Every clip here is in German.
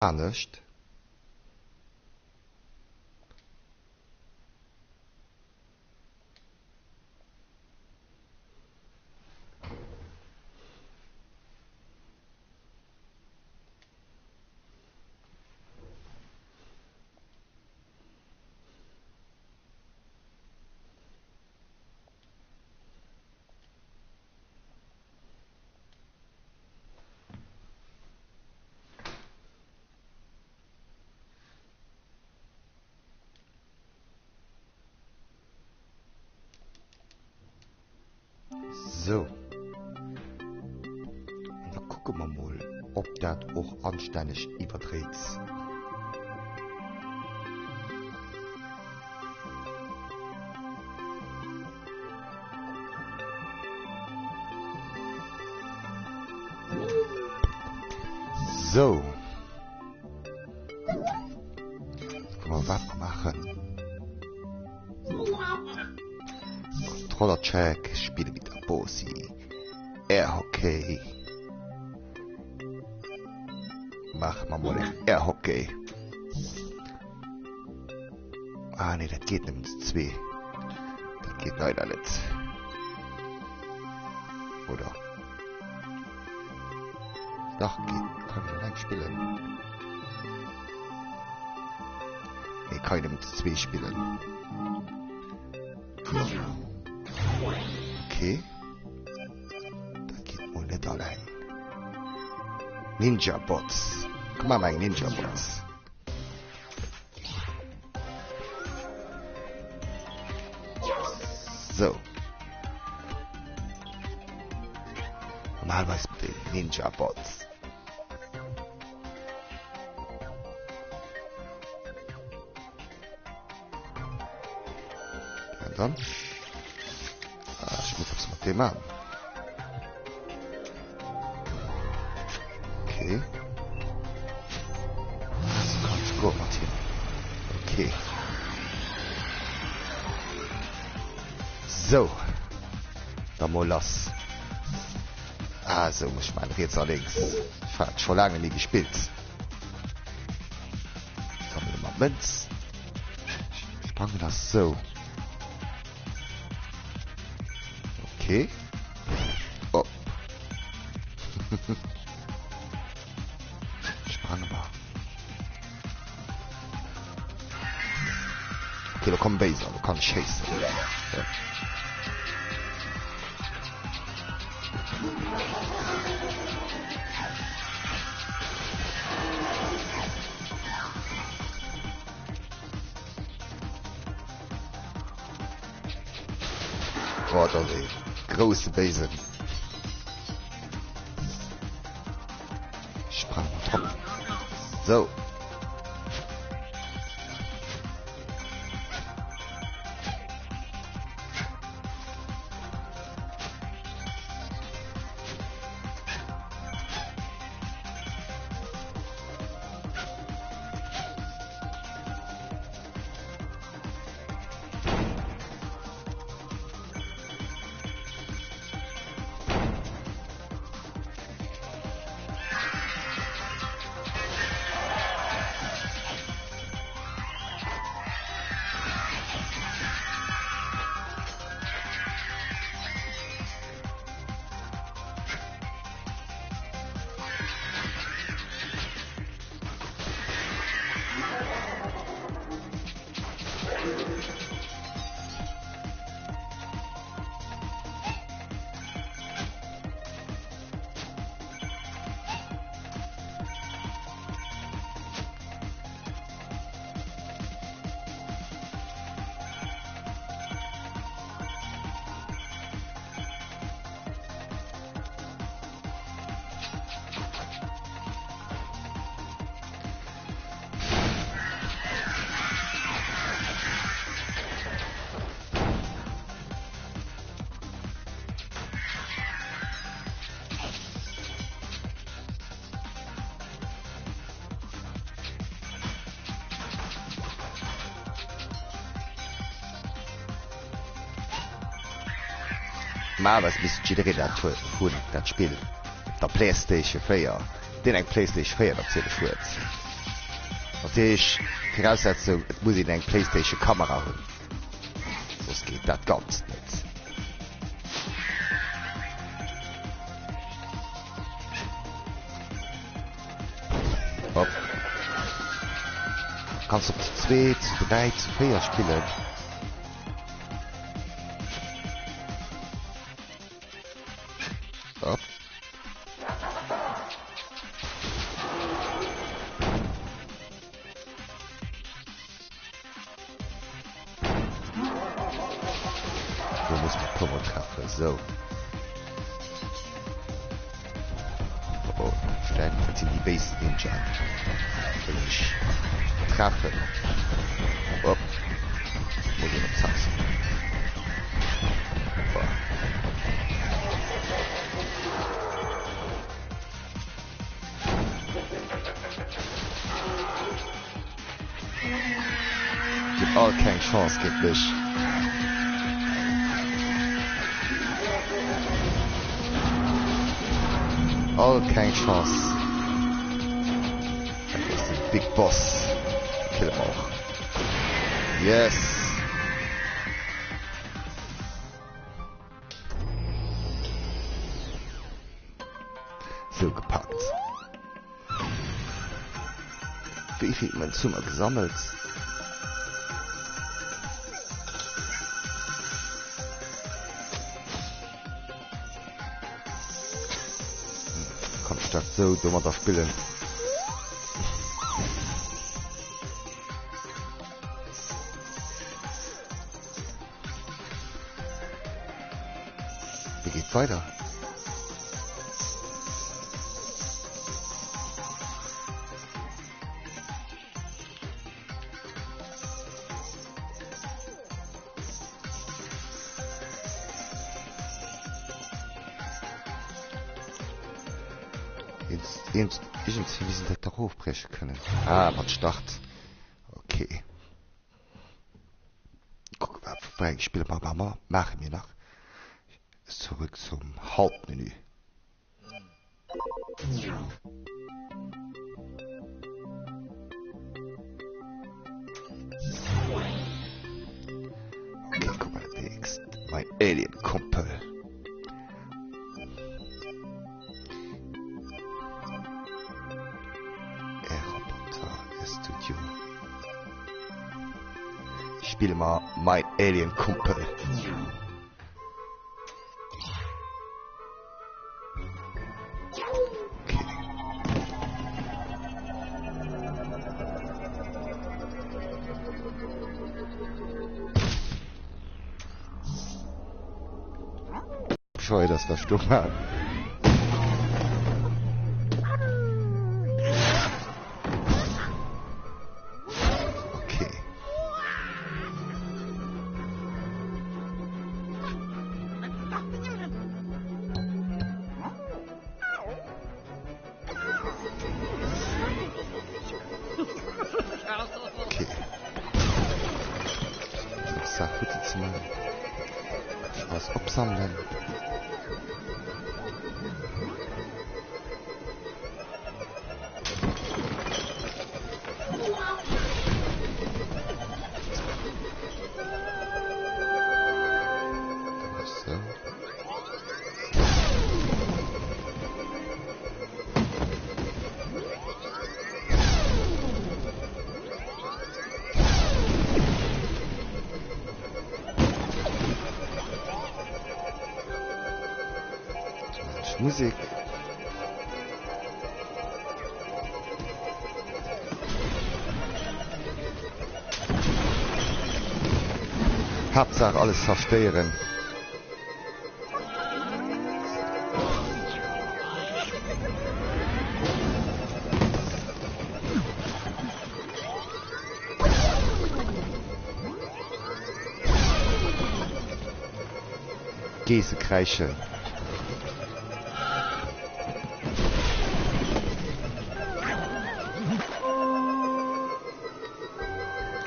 Gar nicht. So. Da gucken wir mal, ob das auch anständig überträgt. So. Jetzt können wir was machen. Controller-Check, spiele mit der Bossi. Air-Hockey. Machen wir mal Air-Hockey. Ah ne, das geht nicht mit 2. Das geht leider nicht. Oder? Doch, geht. Kann ich allein spielen. Ne, kann ich mit 2 spielen. Okay. Das geht wohl nicht allein. Ninja Bots. Guck mal, mein Ninja Bots. So. Normalerweise mit den Ninja Bots. Ja, dann. Ich muss das mit dem machen. Okay. Das kommt gut, Martin. Okay. So. Dann mal los. Also muss ich mal Rätsel links. Ich habe schon lange nie gespielt. Sammle mal Münz. Ich fange das so. Okay. Oh. Sprang mal. Okay, da kommt Baser, da kann ich chasen. Ja. Oh, da ist große Besen. Sprang top. So. Mal was bis jeder dat hun dat Spiel der Playstation 4 den eng Playstation 4 dat ze schwz Wichtig, Voraussetzung, es muss in eine Playstation-Kamera haben. Sonst geht das ganz nicht. Hopp. Kannst du zu 2, zu 3, zu 4 spielen. Hopp. Du musst die Pommel treffen, so. Oh, vielleicht sind die Base Ninja. Will ich treffen. Hopp. Muss ich noch tanzen. Oh. Gib all keine Chance, gib mich. All keine Chance. Das ist der Big Boss. Kill him auch. Yes. So gepackt. Wie viel man Zimmer gesammelt? Kann ich das so dummer da spielen? Wie geht's weiter? Irgendwie wie sind das da hochbrechen können. Ah, was Start. Okay. Guck mal, ich spiele mal, mache mir nach. Zurück zum Hauptmenü. Okay, guck mal, nächst. Mein Alien-Kumpel. Studio. Ich spiele mal mein Alien-Kumpel. Okay. Scheu, das war stumm. Was absammeln. So. Musik. Hauptsache alles zerstören. Gese kreischen.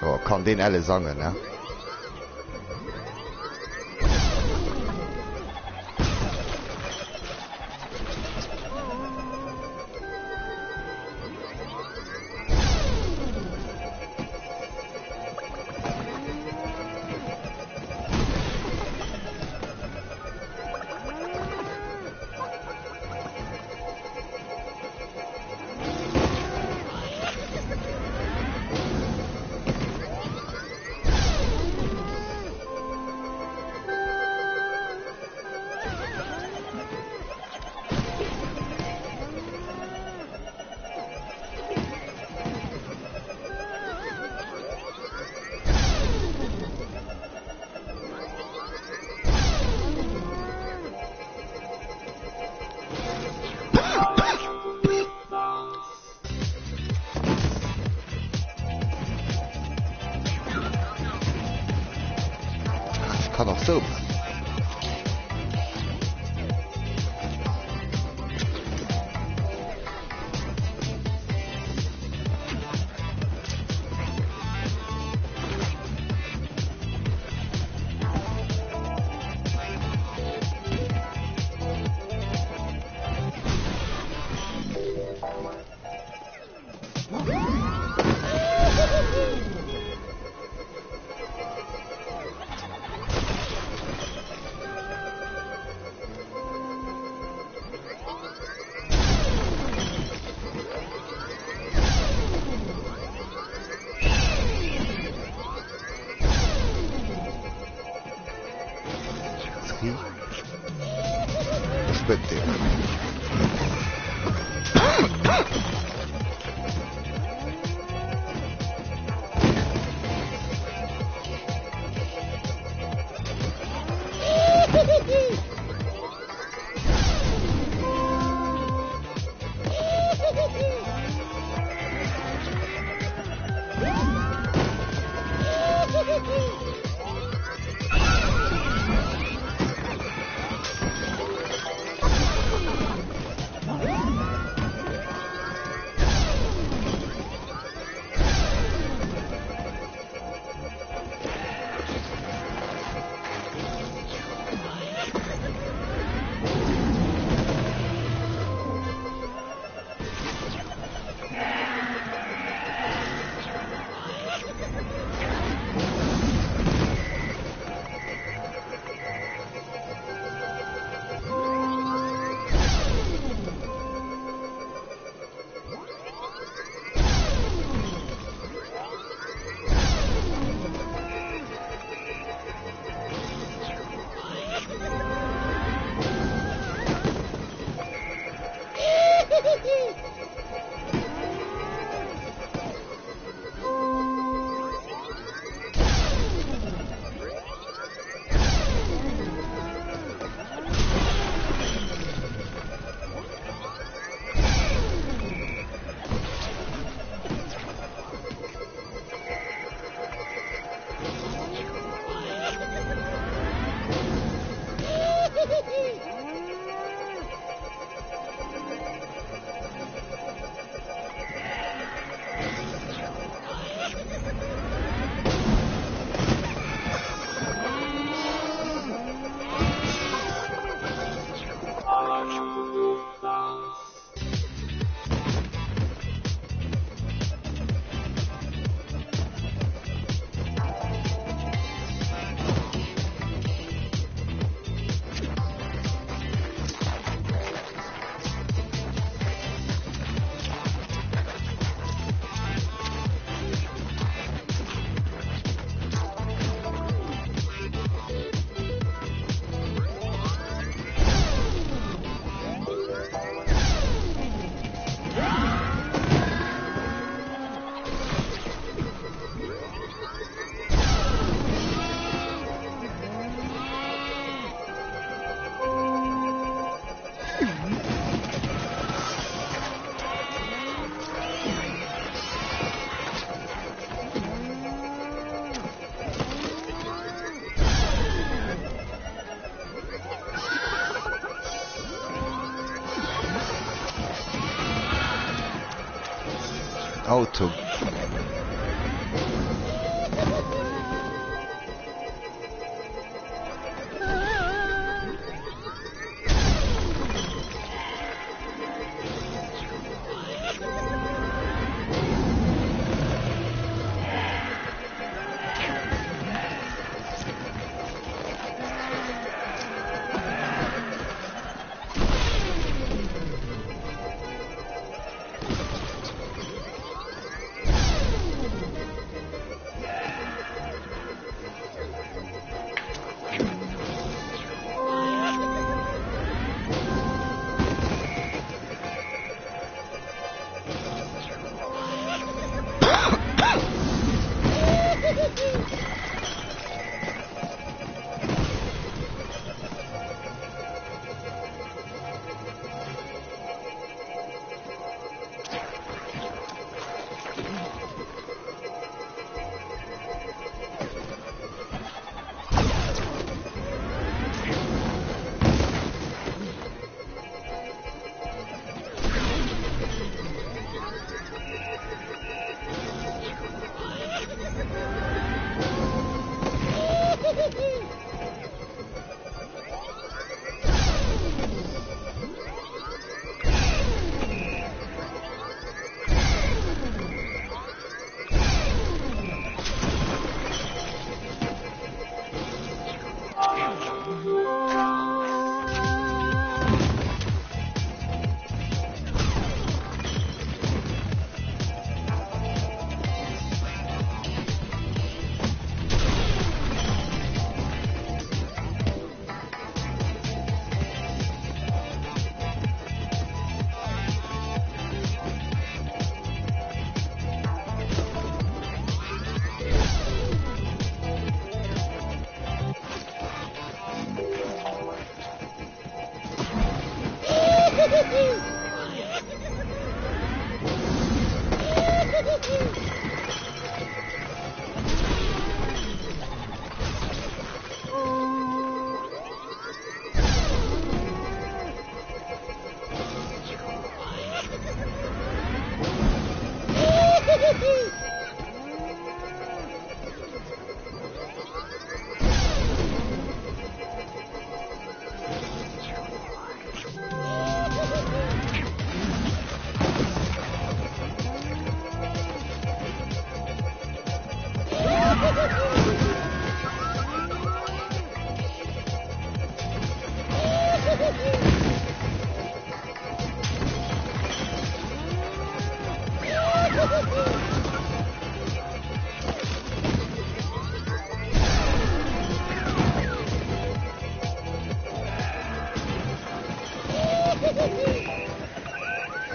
Oh, kann den alle sagen, ne? kann auch so bleiben. Das wird der. Auto.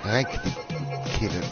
Rank die killen.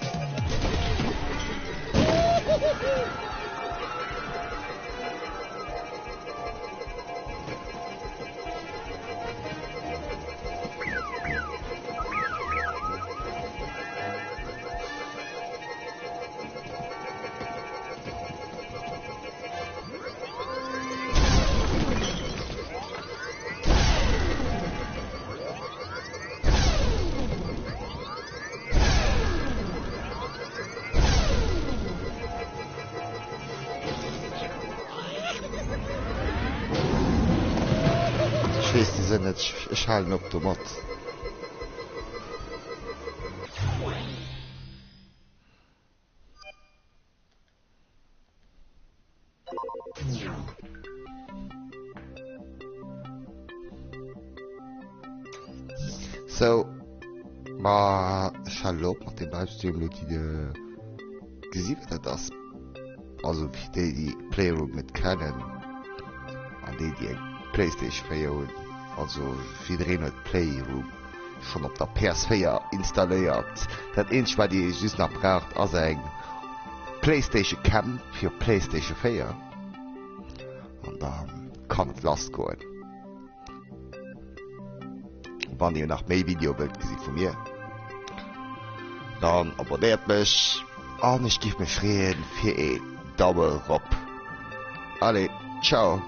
Ich weiß, die sind nicht schalten auf der Mod. So, ma hallo mit dem Livestream, die gesehen hat das. Also wie die Playroom mit kennen, an die PlayStation 4 haben. Also wie drehen Playroom schon auf der PS4 installiert. Das einzige, was die just noch braucht, also ein PlayStation Cam für PlayStation 4. Und dann kann es losgehen. Wenn ihr nach mehr Video wollt gesehen von mir, dann abonniert mich und ich gebe mir Frieden für ein Double Up. Alle, ciao.